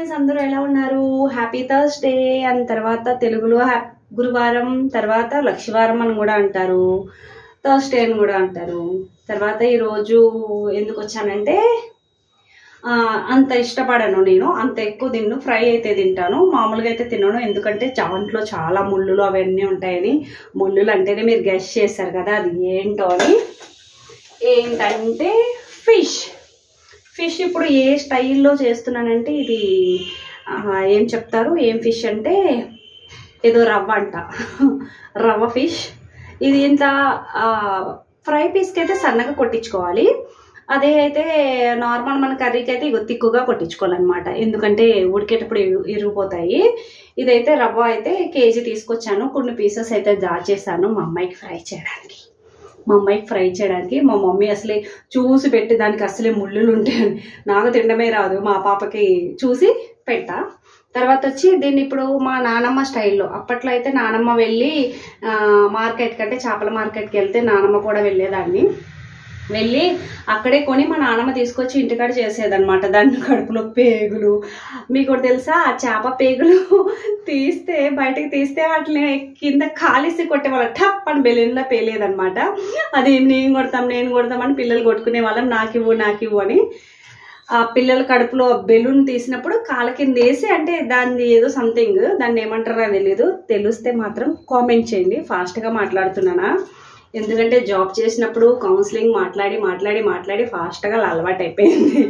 Friends, అందరూ ఎలా ఉన్నారు? Happy Thursday. అండ్ తర్వాత తెలుగులో గురువారం, తర్వాత లక్షవారం అని కూడా అంటారు, థర్స్డే అని కూడా అంటారు. తర్వాత ఈరోజు ఎందుకు వచ్చానంటే, అంత ఇష్టపడను నేను, అంత ఎక్కువ తిన్ను. ఫ్రై అయితే తింటాను, మామూలుగా అయితే తినను. ఎందుకంటే దాంట్లో చాలా ముళ్ళులు అవన్నీ ఉంటాయని. ముళ్ళులు అంటేనే మీరు గెస్ చేశారు కదా, అది ఏంటో అని. ఏంటంటే ఫిష్. ఇప్పుడు ఏ స్టైల్లో చేస్తున్నానంటే, ఇది ఏం చెప్తారు, ఏం ఫిష్ అంటే ఏదో రవ్వ అంట, రవ్వ ఫిష్. ఇది ఇంత ఫ్రై పీస్కి అయితే సన్నగా కొట్టించుకోవాలి. అదే అయితే నార్మల్ మన కర్రీకి అయితే ఇగో తిక్కుగా కొట్టించుకోవాలన్నమాట, ఎందుకంటే ఉడికేటప్పుడు ఇరిగిపోతాయి. ఇదైతే రవ్వ అయితే కేజీ తీసుకొచ్చాను. కొన్ని పీసెస్ అయితే దాచేసాను మా అమ్మాయికి ఫ్రై చేయడానికి. మా మమ్మీ అసలే చూసి పెట్టి దానికి అసలే ముళ్ళులు ఉంటాయని, నాకు తినడమే రాదు, మా పాపకి చూసి పెట్టా. తర్వాత వచ్చి దీన్ని ఇప్పుడు మా నానమ్మ స్టైల్లో, అప్పట్లో అయితే నానమ్మ వెళ్ళి మార్కెట్కి, అంటే చేపల మార్కెట్కి వెళ్తే నానమ్మ కూడా వెళ్ళి అక్కడే కొని మా నానమ్మ తీసుకొచ్చి ఇంటికాడ చేసేదన్నమాట. దాన్ని కడుపులో పేగులు, మీకు తెలుసా, ఆ చేప పేగులు బయటకు తీస్తే వాటిని కింద కాలిసి కొట్టేవాళ్ళ, టప్ అని బెలూన్లో పేలేదన్నమాట. అది నేను కొడతాం అని పిల్లలు కొట్టుకునే వాళ్ళం, నాకు ఇవ్వు అని. ఆ పిల్లల కడుపులో బెలూన్ తీసినప్పుడు కాళ్ళ కింద వేసి, అంటే దాన్ని ఏదో సంథింగ్, దాన్ని ఏమంటారో తెలీదు, తెలిస్తే మాత్రం కామెంట్ చేయండి. ఫాస్ట్గా మాట్లాడుతున్నానా, ఎందుకంటే జాబ్ చేసినప్పుడు కౌన్సిలింగ్ మాట్లాడి ఫాస్ట్గా అలవాటు అయిపోయింది.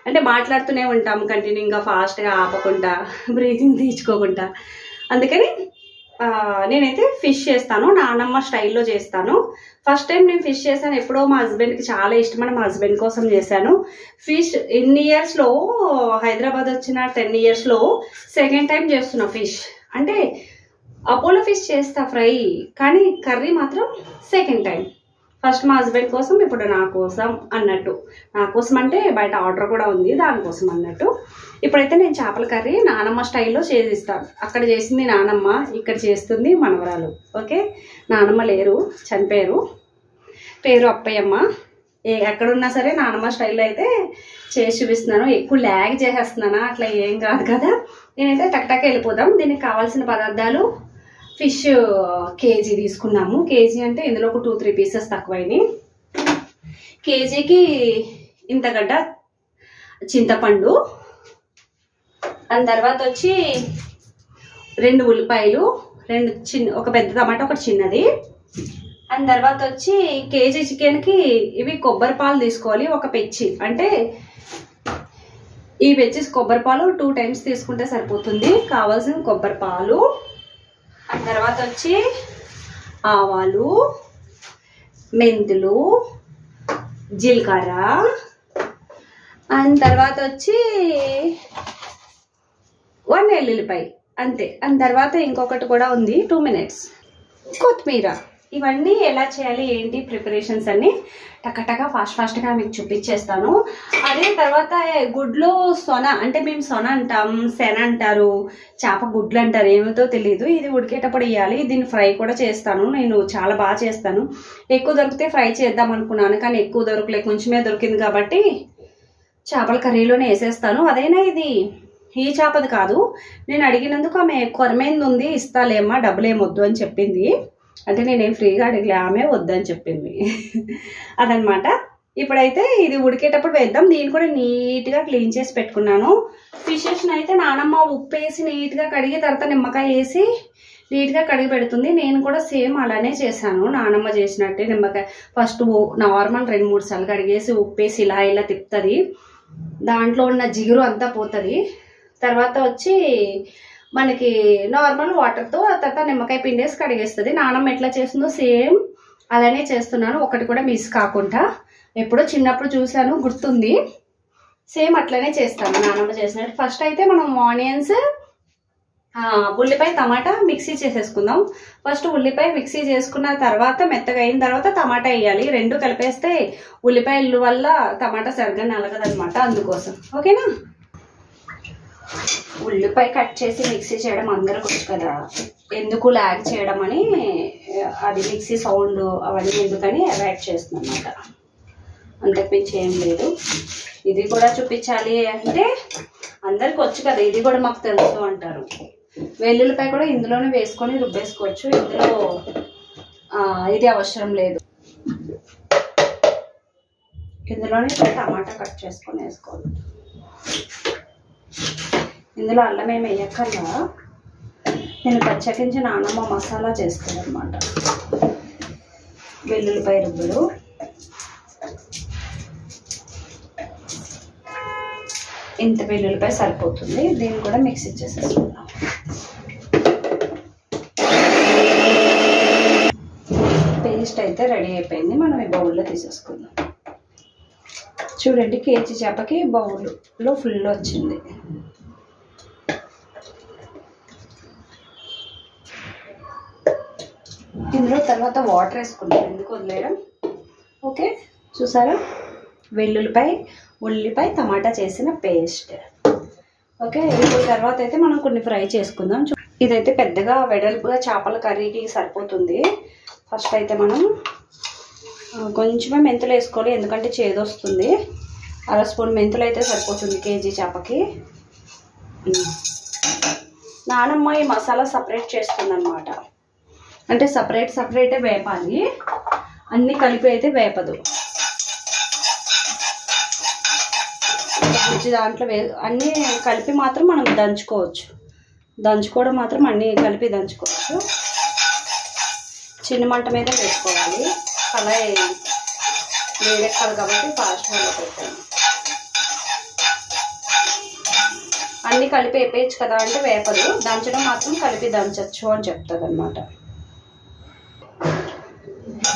అంటే మాట్లాడుతూనే ఉంటాం కంటిన్యూగా, ఫాస్ట్గా ఆపకుండా, బ్రీతింగ్ తీసుకోకుండా. అందుకని నేనైతే ఫిష్ చేస్తాను, నానమ్మ స్టైల్లో చేస్తాను. ఫస్ట్ టైం నేను ఫిష్ చేశాను ఎప్పుడో, మా హస్బెండ్కి చాలా ఇష్టమని మా హస్బెండ్ కోసం చేశాను. ఫిష్ ఇన్ని ఇయర్స్లో, హైదరాబాద్ వచ్చిన 10 ఇయర్స్లో సెకండ్ టైం చేస్తున్నా ఫిష్. అంటే అపోలో ఫిష్ చేస్తా ఫ్రై, కానీ కర్రీ మాత్రం సెకండ్ టైం. ఫస్ట్ మా హస్బెండ్ కోసం, ఇప్పుడు నా కోసం అన్నట్టు. నా కోసం అంటే బయట ఆర్డర్ కూడా ఉంది, దానికోసం అన్నట్టు. ఇప్పుడైతే నేను చేపల కర్రీ నానమ్మ స్టైల్లో చేసిస్తాను. అక్కడ చేసింది నానమ్మ, ఇక్కడ చేస్తుంది మనవరాలు. ఓకే, నానమ్మ లేరు, చనిపోయారు. పేరు అప్పయ్యమ్మ. ఎక్కడున్నా సరే నానమ్మ స్టైల్లో అయితే చేసి చూపిస్తున్నాను. ఎక్కువ ల్యాగ్ చేసేస్తున్నానా, అట్లా ఏం కాదు కదా. నేనైతే టక్టక్ వెళ్ళిపోదాం. దీనికి కావాల్సిన పదార్థాలు, ఫిష్ కేజీ తీసుకున్నాము. కేజీ అంటే ఇందులో ఒక 2-3 పీసెస్ తక్కువైనాయి. కేజీకి ఇంతగడ్డ చింతపండు, దాని తర్వాత వచ్చి 2 ఉల్లిపాయలు, ఒక పెద్ద టమాటా, ఒకటి చిన్నది. దాని తర్వాత వచ్చి కేజీ చికెన్కి ఇవి కొబ్బరి పాలు తీసుకోవాలి, ఒక పెచ్చి. అంటే ఈ పెచ్చి కొబ్బరి పాలు 2 టైమ్స్ తీసుకుంటే సరిపోతుంది. కావాల్సిన కొబ్బరి పాలు, ఆ తర్వాత వచ్చి ఆవాలు, మెంతులు, జీలకర్ర, అండ్ తర్వాత వచ్చి 1 వెల్లుల్లిపాయ, అంతే. అండ్ తర్వాత ఇంకొకటి కూడా ఉంది, 2 మినిట్స్, కొత్తిమీర. ఇవన్నీ ఎలా చేయాలి ఏంటి ప్రిపరేషన్స్ అన్ని టకటగా ఫాస్ట్గా మీకు చూపించేస్తాను. అదే తర్వాత గుడ్లో సొన, అంటే మేము సొన అంటాం, శన అంటారు, చేప గుడ్లు అంటారు, ఏమిటో తెలియదు. ఇది ఉడికేటప్పుడు వేయాలి. దీన్ని ఫ్రై కూడా చేస్తాను, నేను చాలా బాగా చేస్తాను. ఎక్కువ దొరికితే ఫ్రై చేద్దాం అనుకున్నాను, కానీ ఎక్కువ దొరకలే, కొంచెమే దొరికింది కాబట్టి చేపల కర్రీలోనే వేసేస్తాను. అదైనా ఇది ఈ చేపది కాదు, నేను అడిగినందుకు ఆమె కొరమైంది ఉంది, ఇస్తాలేమ్మా, డబ్బులేమొద్దు అని చెప్పింది. అంటే నేనేం ఫ్రీగా అడిగలే, ఆమె వద్దని చెప్పింది. అదనమాట. ఇప్పుడైతే ఇది ఉడికేటప్పుడు వేద్దాం. దీన్ని కూడా నీట్గా క్లీన్ చేసి పెట్టుకున్నాను. ఫిషెస్ని అయితే నానమ్మ ఉప్పు వేసి నీట్గా కడిగి, తర్వాత నిమ్మకాయ వేసి నీట్గా కడిగి పెడుతుంది. నేను కూడా సేమ్ అలానే చేశాను, నానమ్మ చేసినట్టే. నిమ్మకాయ ఫస్ట్ నార్మల్ 2-3 సార్లు కడిగేసి ఉప్పేసి ఇలా తిప్పుతుంది, దాంట్లో ఉన్న జిగురు అంతా పోతుంది. తర్వాత వచ్చి మనకి నార్మల్ వాటర్తో తర్వాత నిమ్మకాయ పిండేసి కడిగేస్తుంది. నానమ్మ ఎట్లా చేస్తుందో సేమ్ అలానే చేస్తున్నాను, ఒకటి కూడా మిస్ కాకుండా. ఎప్పుడో చిన్నప్పుడు చూశాను, గుర్తుంది, సేమ్ అట్లనే చేస్తాను నానమ్మ చేసినట్టు. ఫస్ట్ అయితే మనం ఆనియన్స్, ఉల్లిపాయ, టమాటా మిక్సీ చేసేసుకుందాం. ఫస్ట్ ఉల్లిపాయ మిక్సీ చేసుకున్న తర్వాత మెత్తగా అయిన తర్వాత టమాటా వేయాలి. 2 కలిపేస్తే ఉల్లిపాయల వల్ల టమాటా సరిగ్గా నలగదనమాట, అందుకోసం. ఓకేనా. ఉల్లిపాయ కట్ చేసి మిక్సీ చేయడం అందరికి వచ్చు కదా, ఎందుకు ల్యాగ్ చేయడం అని, అది మిక్సీ సౌండ్ అవన్నీ ఎందుకని అవాయిడ్ చేస్తున్నాను అన్నమాట. అంతకుమించి ఏం లేదు. ఇది కూడా చూపించాలి అంటే అందరికి వచ్చు కదా, ఇది కూడా మాకు తెలుసు అంటారు. వెల్లుల్లిపాయ కూడా ఇందులోనే వేసుకొని రుబ్బేసుకోవచ్చు, ఇందులో ఇది అవసరం లేదు. ఇందులోనే టమాటా కట్ చేసుకొని వేసుకోవాలి. ఇందులో అల్లం ఏమి వేయక్కర్లా, నేను ప్రత్యేకించి నానమ్మ మసాలా చేస్తాను అనమాట. వెల్లుల్లిపాయ రుబ్బులు ఇంత వెల్లుల్లిపాయ సరిపోతుంది, దీన్ని కూడా మిక్సీ చేసేసుకుందాం. పేస్ట్ అయితే రెడీ అయిపోయింది, మనం ఈ బౌల్లో తీసేసుకుందాం. చూడండి, కేజీ చేపకి బౌల్లో ఫుల్ వచ్చింది. ఇందులో తర్వాత వాటర్ వేసుకుంటాం, ఎందుకు వదిలేయడం. ఓకే, చూసారా, వెల్లుల్లిపాయ, ఉల్లిపాయ, టమాటా చేసిన పేస్ట్. ఓకే, ఇప్పుడు తర్వాత అయితే మనం కొన్ని ఫ్రై చేసుకుందాం. ఇదైతే పెద్దగా వెడల్పుగా చేపల కర్రీకి సరిపోతుంది. ఫస్ట్ అయితే మనం కొంచెమే మెంతులు వేసుకోవాలి, ఎందుకంటే చేదొస్తుంది. 1/2 స్పూన్ మెంతులు అయితే సరిపోతుంది కేజీ చేపకి. నానమ్మ ఈ మసాలా సపరేట్ చేస్తుంది అనమాట, అంటే సపరేటే వేపాలి, అన్నీ కలిపి అయితే వేపదు. దాంట్లో అన్నీ కలిపి మాత్రం మనం దంచుకోవచ్చు, దంచుకోవడం మాత్రం అన్నీ కలిపి దంచుకోవచ్చు. చిన్న మంట మీద వేసుకోవాలి, కళాయి వేడెక్కాలి కాబట్టి ఫాస్ట్గా పెట్టాను. అన్నీ కలిపి వేపేయచ్చు కదా అంటే వేపదు, దంచడం మాత్రం కలిపి దంచచ్చు అని చెప్తుంది అనమాట.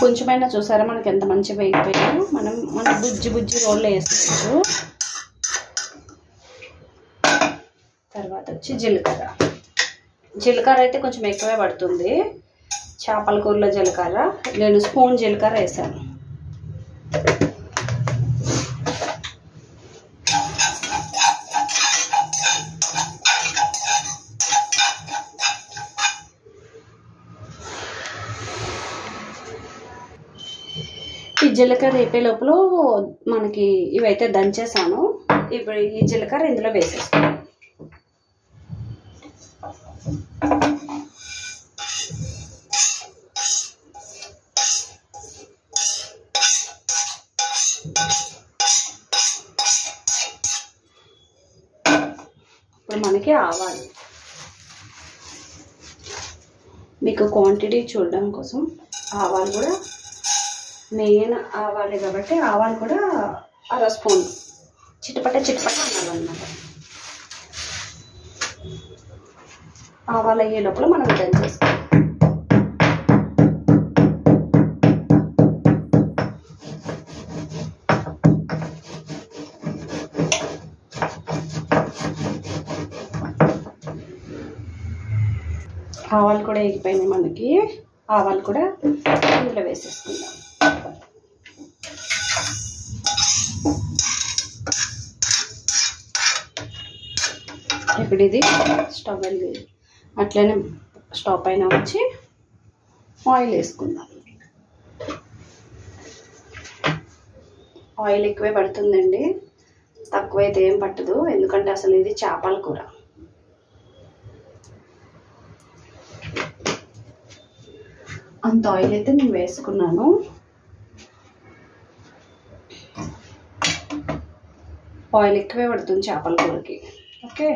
కొంచెమైనా చూసారా మనకి ఎంత మంచిగా వేగిపోయాయో. మన బుజ్జి రోల్లో వేసుకోవచ్చు. తర్వాత వచ్చి జీలకర్ర అయితే కొంచెం ఎక్కువే పడుతుంది. చేపల కూరలో జీలకర్ర నేను స్పూన్ జీలకర్ర వేసాను. ఈ జీలకర్ర వేపే లోపల మనకి ఇవైతే దంచేసాను. ఇప్పుడు ఈ జీలకర్ర ఇందులో వేసేస్తాను. ఇప్పుడు మనకి ఆవాలు, మీకు క్వాంటిటీ చూడడం కోసం ఆవాలు కూడా మెయిన్ ఆవాలే కాబట్టి ఆవాలు కూడా 1/2 స్పూన్ చిటపట అనాలన్నమాట. ఆవాలు అయ్యే లోపల మనం దంచేస్తాం. ఆవాలు కూడా ఎగిపోయినాయి మనకి, ఆవాలు కూడా ఇందులో వేసేసుకుందాం. ఇప్పుడు ఇది స్టవ్ అట్లనే స్టవ్ పైన వచ్చి ఆయిల్ వేసుకుందాం. ఆయిల్ ఎక్కువే పడుతుందండి, తక్కువైతే ఏం పట్టదు, ఎందుకంటే అసలు ఇది చేపల కూర. అంత ఆయిల్ అయితే నేను వేసుకున్నాను. ఆయిల్ ఎక్కువే పడుతుంది చేపల కూరకి. ఓకే,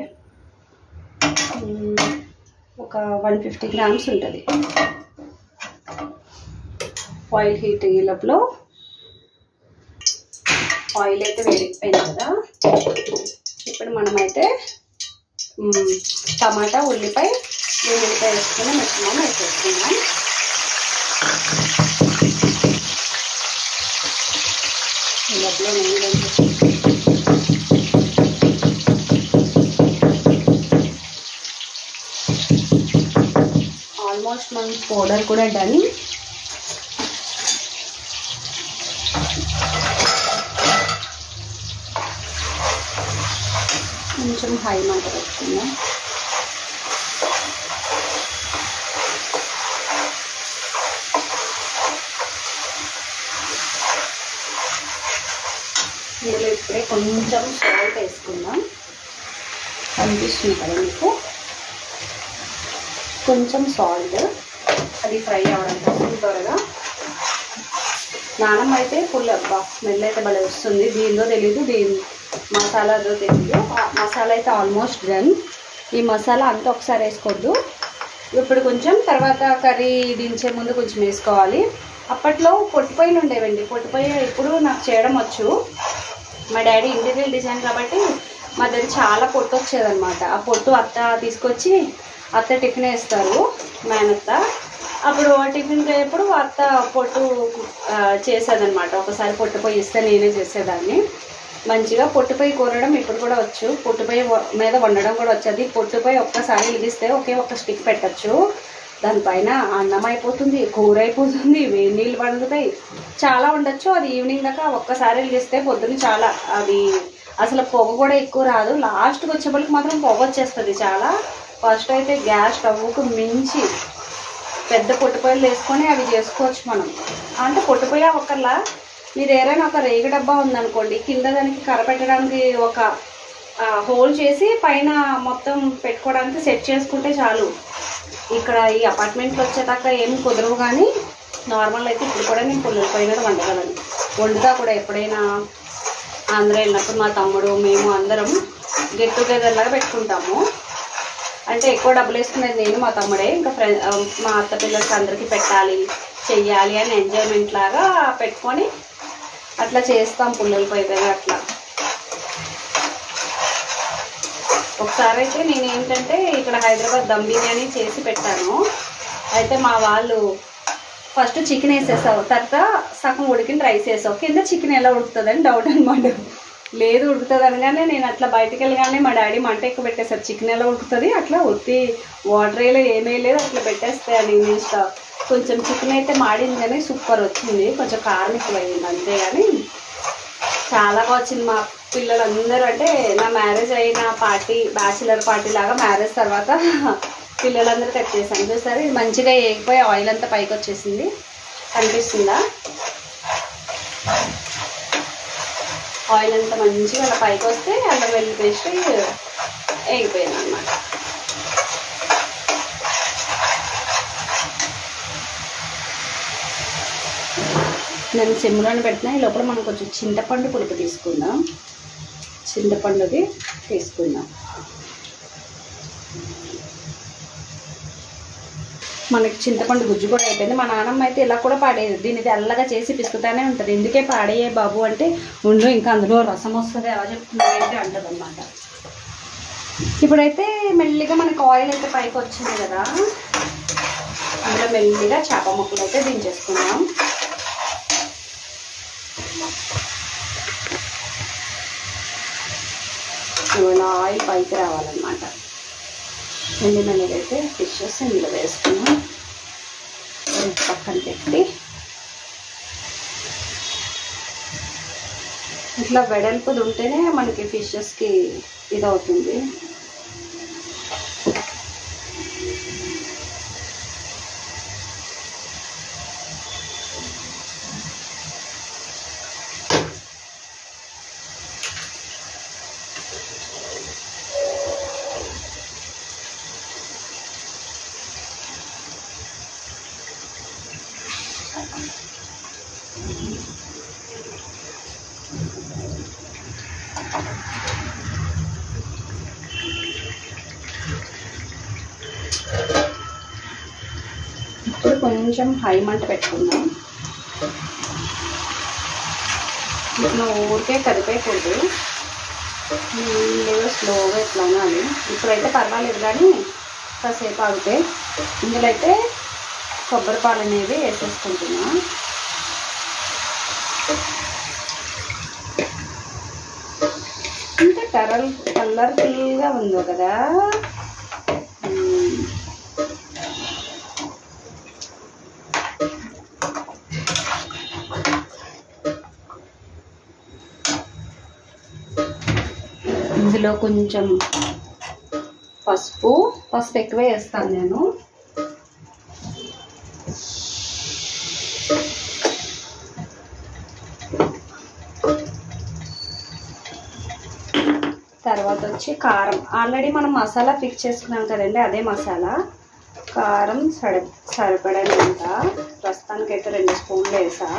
ఒక 150 గ్రామ్స్ ఉంటుంది. ఆయిల్ హీట్ అయ్యే లోపల ఆయిల్ అయితే వేడిపోయింది కదా, ఇప్పుడు మనమైతే టమాటా, ఉల్లిపాయ, వెల్లుల్లిపాయ వేసుకుని మిశ్రమం వేసేసుకున్నాం. ఈ లోపల ఆల్మోస్ట్ మన పౌడర్ కూడా డన్. కొంచెం హై మంట పెట్టుకుందాం. ఇందులో ఇప్పుడే కొంచెం సాల్ట్ వేసుకుందాం. కనిపిస్తుంది కదా మీకు. కొంచెం సాల్ట్, అది ఫ్రై అవ్వడం కోసం త్వరగా. నానమ్మ అయితే ఫుల్ అబ్బా స్మెల్ అయితే భలే వస్తుంది. దీనిలో తెలీదు, దీని మసాలాదో తెలీదు. మసాలా అయితే ఆల్మోస్ట్ డన్. ఈ మసాలా అంతా ఒకసారి వేసుకోవద్దు. ఇప్పుడు కొంచెం తర్వాత కర్రీ దించే ముందు కొంచెం వేసుకోవాలి. అప్పట్లో పొట్టిపొయ్యిలు ఉండేవండి. పొట్టిపొయ్యి ఇప్పుడు నాకు చేయడం వచ్చు. మా డాడీ ఇంటీరియర్ డిజైన్ కాబట్టి మా దగ్గర చాలా పొట్టు వచ్చేదనమాట. ఆ పొట్టు అత్త తీసుకొచ్చి అత్త టిఫిన్ వేస్తారు మేనత్త. అప్పుడు టిఫిన్ ఎప్పుడు అత్త పొట్టు చేసేదనమాట. ఒకసారి పొట్టుపొయ్యి ఇస్తే నేనే చేసేదాన్ని. మంచిగా పొట్టుపొయ్యి కూరడం ఇప్పుడు కూడా వచ్చు. పొట్టుపొయ్యి మీద వండడం కూడా వచ్చేది. పొట్టుపొయ్యి ఒక్కసారి ఇగిస్తే ఒకే ఒక్క స్టిక్ పెట్టచ్చు. దానిపైన అన్నం అయిపోతుంది, కూర అయిపోతుంది, వేడి నీళ్ళు పడుతాయి, చాలా ఉండొచ్చు. అది ఈవినింగ్ దాకా ఒక్కసారి వెలిగిస్తే పొద్దున్న చాలా అది అసలు పొగ కూడా ఎక్కువ రాదు. లాస్ట్కి వచ్చేపటికి మాత్రం పొగ వచ్చేస్తుంది చాలా. ఫస్ట్ అయితే గ్యాస్ స్టవ్కు మించి పెద్ద పొట్టుపొయ్యలు వేసుకొని అవి చేసుకోవచ్చు మనం. అంటే పొట్టుపొయ్య ఒకలా మీరు ఏదైనా ఒక రేగు డబ్బా ఉందనుకోండి, కింద దానికి కర్ర పెట్టడానికి ఒక హోల్ చేసి పైన మొత్తం పెట్టుకోవడానికి సెట్ చేసుకుంటే చాలు. ఇక్కడ ఈ అపార్ట్మెంట్లో వచ్చేదాకా ఏం కుదరవు, కానీ నార్మల్ అయితే ఇప్పుడు కూడా నేను పుల్లల పొయ్యి మీద వండగలను. వండుతా కూడా ఎప్పుడైనా ఆంధ్ర వెళ్ళినప్పుడు మా తమ్ముడు మేము అందరం గెట్ టుగెదర్ లాగా పెట్టుకుంటాము. అంటే ఎక్కువ డబ్బులు వేసుకునేది నేను మా తమ్ముడే. ఇంకా మా అత్త పిల్లలకి అందరికీ పెట్టాలి చెయ్యాలి అని ఎంజాయ్మెంట్ లాగా పెట్టుకొని అట్లా చేస్తాం పుల్లల పొయ్యి మీద. అట్లా ఒకసారి అయితే నేను ఏంటంటే ఇక్కడ హైదరాబాద్ దమ్ బిర్యానీ చేసి పెట్టాను. అయితే మా వాళ్ళు ఫస్ట్ చికెన్ వేసేసావు, తర్వాత సగం ఉడికిన రైస్ వేసావు, కింద చికెన్ ఎలా ఉడుకుతుందని డౌట్ అనమాట. లేదు ఉడుకుతుంది అనగానే నేను అట్లా బయటకు వెళ్ళగానే మా డాడీ మంట ఎక్కువ పెట్టేశారు. చికెన్ ఎలా ఉడుకుతుంది, అట్లా ఉత్తి వాటర్ వేయలేదు ఏమీ లేదు, అట్లా పెట్టేస్తే అని ఇష్టం. కొంచెం చికెన్ అయితే మాడింది కానీ సూపర్ వచ్చింది. కొంచెం కారం ఎక్కువ అయింది అంతే, కానీ చాలా బాగా వచ్చింది. మా పిల్లలందరూ అంటే నా మ్యారేజ్ అయిన పార్టీ బ్యాచిలర్ పార్టీ లాగా మ్యారేజ్ తర్వాత పిల్లలందరూ కట్ చేశాను. చూసారు ఇది మంచిగా ఏగిపోయి ఆయిల్ అంతా పైకి వచ్చేసింది, కనిపిస్తుందా? ఆయిల్ అంతా మంచిగా అలా పైకి వస్తే అల్లం వెల్లుల్లి పేస్ట్ వేగిపోయింది అన్నమాట. నేను సిమ్లోనే పెట్టినా. ఈ లోపల మనం కొంచెం చింతపండు పులుపు తీసుకుందాం. చింతపండుది తీసుకుందాం. మనకి చింతపండు గుజ్జు కూడా అయిపోయింది. మా నాన్నమ్మ అయితే ఇలా కూడా పాడేది, దీన్ని తెల్లగా చేసి పిసుకుతానే ఉంటుంది. ఎందుకే పాడేయే బాబు అంటే ఉండు ఇంకా అందులో రసం వస్తుంది ఎలా చెప్తున్నారంటే అంటుంది అన్నమాట. ఇప్పుడైతే మెల్లిగా మనకు ఆయిల్ అయితే పైకి వచ్చింది కదా, అందులో మెల్లిగా చేప ముక్కలు అయితే దించేసుకుందాం. ఇవాళ ఆయిల్ పైకి రావాలన్నమాట. మెల్లిమెల్లిగా అయితే ఫిషెస్ ఇందులో వేసుకున్నాం. పక్కన పెట్టి ఇట్లా వెడల్పుది ఉంటేనే మనకి ఫిషెస్కి ఇది అవుతుంది. ఇప్పుడు కొంచెం హై మంట పెట్టుకుందాం. ఇట్లా ఊరికే కదిపేయకూడదు, లేదా స్లోగా ఇట్లా ఉండాలి. ఇప్పుడైతే పర్వాలేదు కానీ కాసేపు ఆగితే ఇందులో అయితే కొబ్బరి పాలు అనేది వేసేసుకుంటున్నా. అంటే కలర్ఫుల్గా ఉందో కదా. ఇందులో కొంచెం పసుపు ఎక్కువ వేస్తాను నేను. తర్వాత వచ్చి కారం, ఆల్రెడీ మనం మసాలా ఫిక్స్ చేసుకున్నాం కదండి, అదే మసాలా. కారం సరిపడనంత, ప్రస్తుతానికైతే 2 స్పూన్లు వేసా.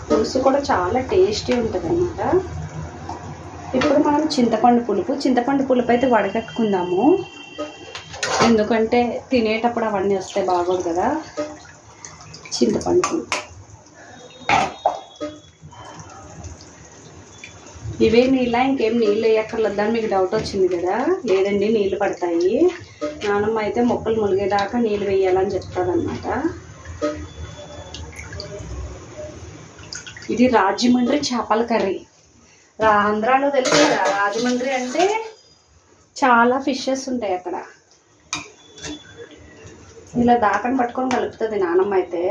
పులుసు కూడా చాలా టేస్టీ ఉంటుంది అన్నమాట. ఇప్పుడు మనం చింతపండు పులుపు అయితే వడకట్టుకుందాము, ఎందుకంటే తినేటప్పుడు అవన్నీ వస్తే బాగోదు కదా. చింతపండు పులుపు ఇవే నీళ్ళ, ఇంకేం నీళ్ళు వేయక్కర్లేదని మీకు డౌట్ వచ్చింది కదా. లేదండి, నీళ్ళు పడతాయి. నానమ్మ అయితే మొక్కలు ములిగేదాకా నీళ్ళు వేయాలని చెప్తాదన్నమాట. ఇది రాజమండ్రి చేపల కర్రీ. ఆంధ్రాలో తెలుసు కదా, రాజమండ్రి అంటే చాలా ఫిషెస్ ఉంటాయి అక్కడ. ఇలా దాకని పట్టుకొని కలుపుతుంది నానమ్మ అయితే.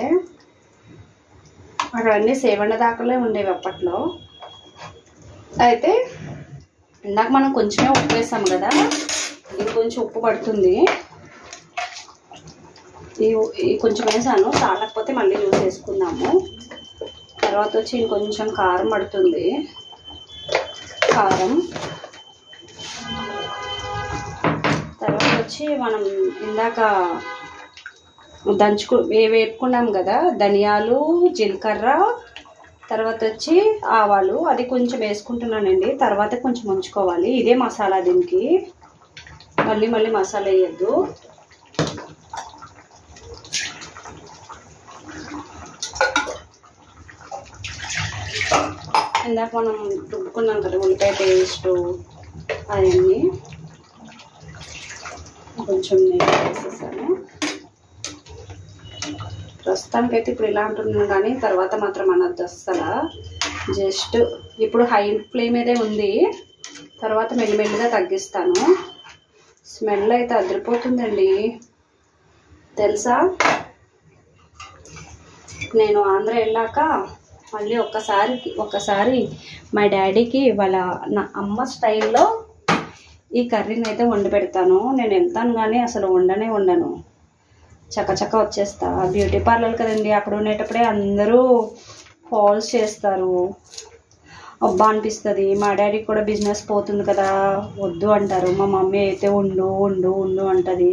అక్కడ అన్నీ సేవండ దాకలే ఉండేవి అప్పట్లో. అయితే ఇందాక మనం కొంచెమే ఉప్పు వేసాము కదా, ఇది కొంచెం ఉప్పు పడుతుంది. ఈ కొంచెం వేసాను, చాలకపోతే మళ్ళీ యూజ్ చేసుకుందాము. తర్వాత వచ్చి ఇంకొంచెం కారం పడుతుంది. కారం తర్వాత వచ్చి మనం ఇందాక వేపుకున్నాం కదా, ధనియాలు, జీలకర్ర, తర్వాత వచ్చి ఆవాలు, అది కొంచెం వేసుకుంటున్నానండి. తర్వాత కొంచెం ఉంచుకోవాలి. ఇదే మసాలా దీనికి, మళ్ళీ మసాలా వేయద్దు. ఇందాక మనం రుబ్బుకున్నాం కదా ఉల్లిపాయ పేస్ట్, అవన్నీ కొంచెం నెయ్యి వేసేసాను. ప్రస్తుతానికైతే ఇప్పుడు ఇలా అంటున్నాను, కానీ తర్వాత మాత్రం అనద్దు అస్సలు. జస్ట్ ఇప్పుడు హై ఫ్లేమ్ మీదే ఉంది, తర్వాత మెల్లిమెల్లిగా తగ్గిస్తాను. స్మెల్ అయితే అదిరిపోతుందండి తెలుసా. నేను ఆంధ్ర వెళ్ళాక మళ్ళీ ఒక్కసారి మా డాడీకి నా అమ్మ స్టైల్లో ఈ కర్రీని అయితే వండి పెడతాను. నేను వెళ్తాను కానీ అసలు ఉండను, చక్కచక్క వచ్చేస్తా. బ్యూటీ పార్లర్ కదండి, అక్కడ ఉండేటప్పుడే అందరూ ఫాల్స్ చేస్తారు. అబ్బా అనిపిస్తుంది. మా డాడీకి కూడా బిజినెస్ పోతుంది కదా, వద్దు అంటారు. మా మమ్మీ అయితే ఉండు అంటది.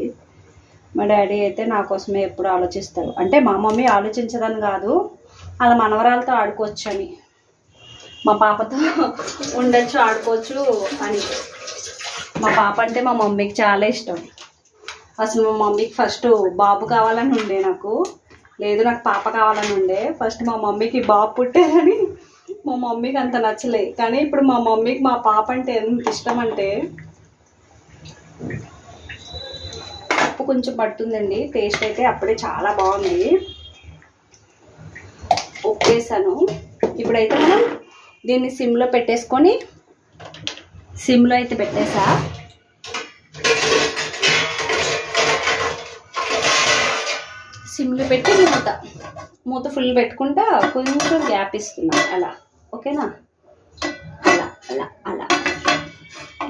మా డాడీ అయితే నా కోసమే ఎప్పుడు ఆలోచిస్తారు. అంటే మా మమ్మీ ఆలోచించదని కాదు, అలా మనవరాలతో ఆడుకోవచ్చు అని, మా పాపతో ఉండొచ్చు ఆడుకోవచ్చు అని. మా పాప అంటే మా మమ్మీకి చాలా ఇష్టం. అసలు మా మమ్మీకి ఫస్ట్ బాబు కావాలని ఉండే, నాకు పాప కావాలని ఉండే. ఫస్ట్ మా మమ్మీకి బాబు పుట్టారని మా మమ్మీకి అంత నచ్చలే, కానీ ఇప్పుడు మా మమ్మీకి మా పాప అంటే ఎంత ఇష్టం అంటే. ఉప్పు కొంచెం పడుతుందండి, టేస్ట్ అయితే అప్పుడే చాలా బాగుంది. ఉప్పు వేసాను. ఇప్పుడైతే మనం దీన్ని సిమ్లో పెట్టేసుకొని, సిమ్లో అయితే పెట్టేసా. సిమ్లో పెట్టి మూత ఫుల్ పెట్టుకుంటా, కొంచెం గ్యాప్ ఇస్తున్నా అలా. ఓకేనా, అలా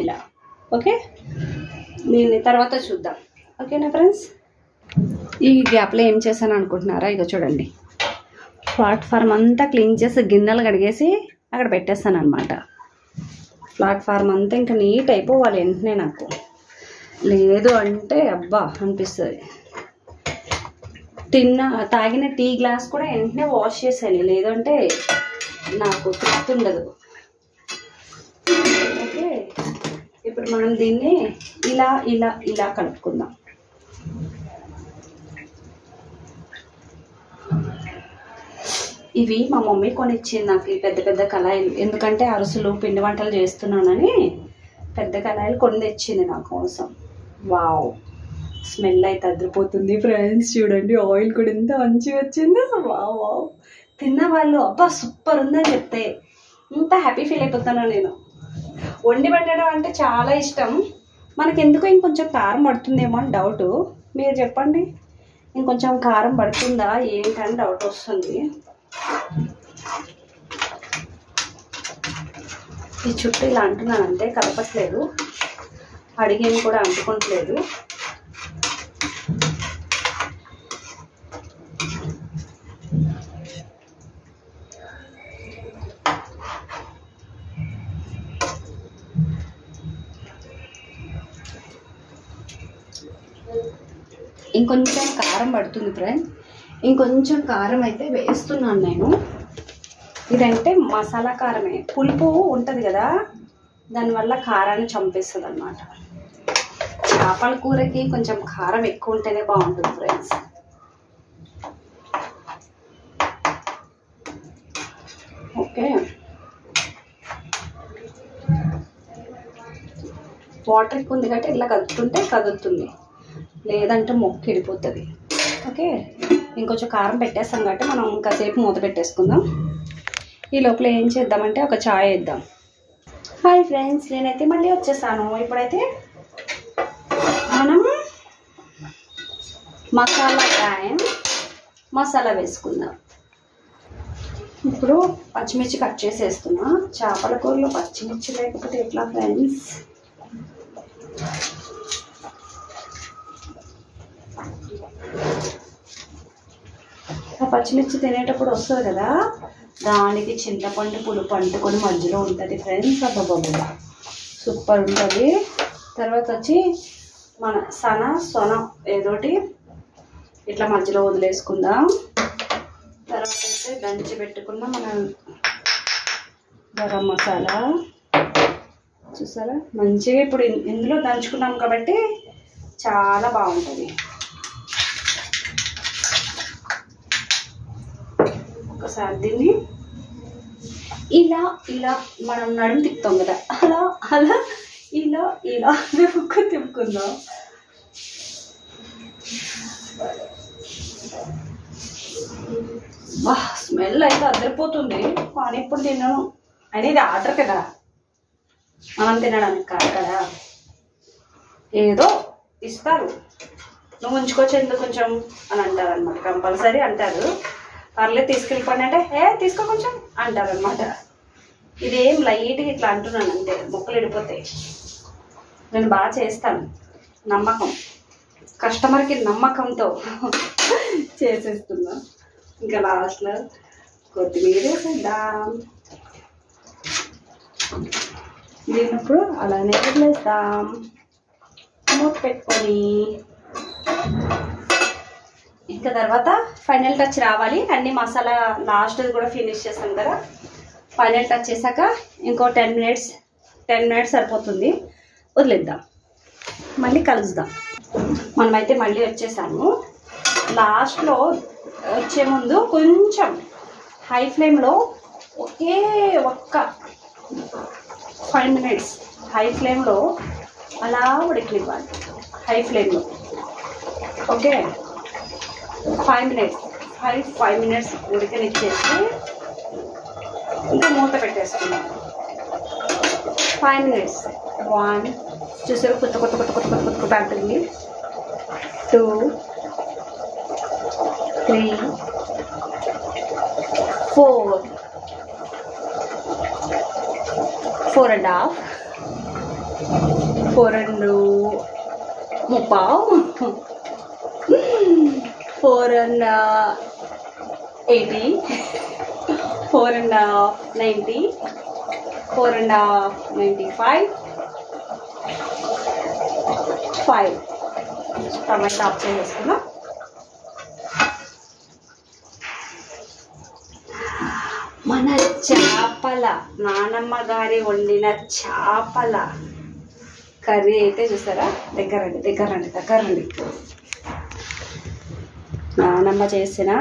ఇలా. ఓకే, దీన్ని తర్వాత చూద్దాం. ఓకేనా ఫ్రెండ్స్. ఈ గ్యాప్లో ఏం చేశాను అనుకుంటున్నారా? ఇక చూడండి, ప్లాట్ఫామ్ అంతా క్లీన్ చేసి గిన్నెలు కడిగేసి అక్కడ పెట్టేస్తాను అనమాట. ప్లాట్ఫామ్ అంతా ఇంకా నీట్ అయిపోవాలి వెంటనే. నాకు లేదు అంటే అబ్బా అనిపిస్తుంది. తాగిన టీ గ్లాస్ కూడా వెంటనే వాష్ చేసేయాలి, లేదంటే నాకు తృప్తి ఉండదు. ఓకే, ఇప్పుడు మనం దీన్ని ఇలా కలుపుకుందాం. ఇవి మా మమ్మీ కొనిచ్చింది నాకు, ఈ పెద్ద కళాయిలు. ఎందుకంటే అరుసులు పిండి వంటలు చేస్తున్నానని పెద్ద కళాయిలు కొని తెచ్చింది నా కోసం. వావ్, స్మెల్ అయితే అదిరిపోతుంది ఫ్రెండ్స్. చూడండి, ఆయిల్ కూడా ఎంత మంచిగా వచ్చిందో. వావ్, తిన్న వాళ్ళు అబ్బా సూపర్ ఉందని చెప్తే ఇంత హ్యాపీ ఫీల్ అయిపోతాను నేను. వండి పెట్టడం అంటే చాలా ఇష్టం. మనకి ఎందుకో ఇంకొంచెం కారం పడుతుందేమో అని డౌట్. మీరు చెప్పండి, ఇంకొంచెం కారం పడుతుందా ఏంటని డౌట్ వస్తుంది. ఈ చుట్టూ ఇలా అంటున్నాను అంతే, కలపట్లేదు. అడిగేమి కూడా అంటుకోవట్లేదు. ఇంకొంచెం కారం పడుతుంది ఫ్రెండ్స్, ఇంకొంచెం కారం అయితే వేస్తున్నాను నేను. ఇదంటే మసాలా కారమే, పులుపు ఉంటుంది కదా దానివల్ల కారాన్ని చంపేస్తుంది అన్నమాట. చేపల కూరకి కొంచెం కారం ఎక్కువ ఉంటేనే బాగుంటుంది ఫ్రెండ్స్. ఓకే, వాటర్ ఎక్కువ ఉంది కాబట్టి ఇలా కదుపుతుంటే కదులుతుంది, లేదంటే మొక్క వెళ్ళిపోతుంది. ఓకే, ఇంకొంచెం కారం పెట్టేస్తాం కాబట్టి మనం కాసేపు మూత పెట్టేసుకుందాం. ఈ లోపల ఏం చేద్దామంటే ఒక చాయ్ వేద్దాం. హాయ్ ఫ్రెండ్స్, నేనైతే మళ్ళీ వచ్చేసాను. ఇప్పుడైతే మనం మసాలా వేసుకుందాం. ఇప్పుడు పచ్చిమిర్చి కట్ చేసేస్తున్నా. చేపల కూరలో పచ్చిమిర్చి లేకపోతే ఎట్లా ఫ్రెండ్స్? ఆ పచ్చిమిర్చి తినేటప్పుడు వస్తుంది కదా, దానికి చింతపండు పులుపు అంటుకొని మధ్యలో ఉంటుంది ఫ్రెండ్స్. అబ్బబ్బబ్బా సూపర్ ఉంటుంది. తర్వాత వచ్చి మన సొన ఏదోటి ఇట్లా మధ్యలో వదిలేసుకుందాం. తర్వాత అయితే దంచి పెట్టుకున్న మన గరం మసాలా చూసారా మంచిగా. ఇప్పుడు ఇందులో దంచుకున్నాం కాబట్టి చాలా బాగుంటుంది. ఒకసారి దీన్ని ఇలా మనం నడుము తిప్పుతాం కదా, అలా ఇలా తిప్పుకుందాం. బా స్మెల్ అయితే అద్దరిపోతుంది. కానీ ఇప్పుడు తిన్నాను అని ఇది ఆర్డర్ కదా, మనం తినడానికి కాదు కదా. ఏదో ఇస్తారు, నువ్వు ఉంచుకోవచ్చు ఎందుకు కొంచెం అని అంటారు అనమాట. కంపల్సరీ అంటారు. పర్లేదు తీసుకెళ్ళిపోండి అంటే తీసుకో కొంచెం అంటారు అనమాట. ఇదేం లైట్గా ఇట్లా అంటున్నాను అంతే, ముక్కలు విడిపోతాయి. నేను బాగా చేస్తాను, నమ్మకం, కస్టమర్కి నమ్మకంతో చేసేస్తున్నా. ఇంకా లాస్ట్లో కొత్తిమీర వేసేద్దాం. దీనిప్పుడు అలానే వదిలేస్తాం మూత పెట్టుకొని. ఇంకా తర్వాత ఫైనల్ టచ్ రావాలి. అన్ని మసాలా లాస్ట్ కూడా ఫినిష్ చేస్తాం కదా. ఫైనల్ టచ్ చేశాక ఇంకో 10 మినిట్స్ సరిపోతుంది, వదిలేద్దాం. మళ్ళీ కలుద్దాం. మనమైతే మళ్ళీ వచ్చేసాము. లాస్ట్లో వచ్చే ముందు కొంచెం హై ఫ్లేమ్లో ఒక్క 5 మినిట్స్ హై ఫ్లేమ్లో అలా ఉడికివ్వాలి. హై ఫ్లేమ్లో ఓకే 5 మినిట్స్ ఉడకనిచ్చేసి ఇంకా మూత పెట్టేసుకున్నాం. 5 మినిట్స్ 1 చూసారు కొత్త అంటుంది. 2 3 4 4.5 4 and 3/4 4 and 80 4 and 90 4 and 95 5 tomato of చేసేసుకున్నాం. మన చేపల నానమ్మ గారి వండిన చేపల కర్రీ అయితే చూసారా. దగ్గర రండి. నానమ్మ చేసిన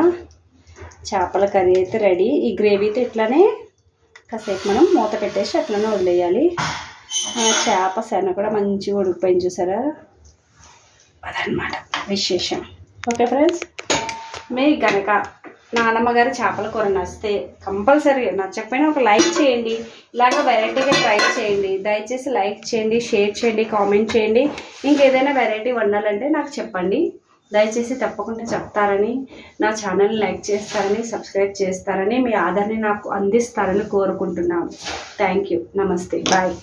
చేపల కర్రీ అయితే రెడీ. ఈ గ్రేవీతో ఇట్లానే కాసేపు మనం మూత పెట్టేసి అట్లనే వదిలేయాలి. చేప శన కూడా మంచిగా ఉడికిపోయింది చూసారా. అదనమాట విశేషం. ఓకే ఫ్రెండ్స్, మీకు కనుక నానమ్మ గారి చేపల కూర నచ్చితే కంపల్సరీగా, నచ్చకపోయినా ఒక లైక్ చేయండి. ఇలాగ వెరైటీగా ట్రై చేయండి. దయచేసి లైక్ చేయండి, షేర్ చేయండి, కామెంట్ చేయండి. ఇంకేదైనా వెరైటీ వండాలంటే నాకు చెప్పండి. దయచేసి తప్పకుండా చెప్తారని, నా ఛానల్ని లైక్ చేస్తారని, సబ్స్క్రైబ్ చేస్తారని, మీ ఆదరణ నాకు అందిస్తారని కోరుకుంటున్నాను. Thank you. నమస్తే. బాయ్.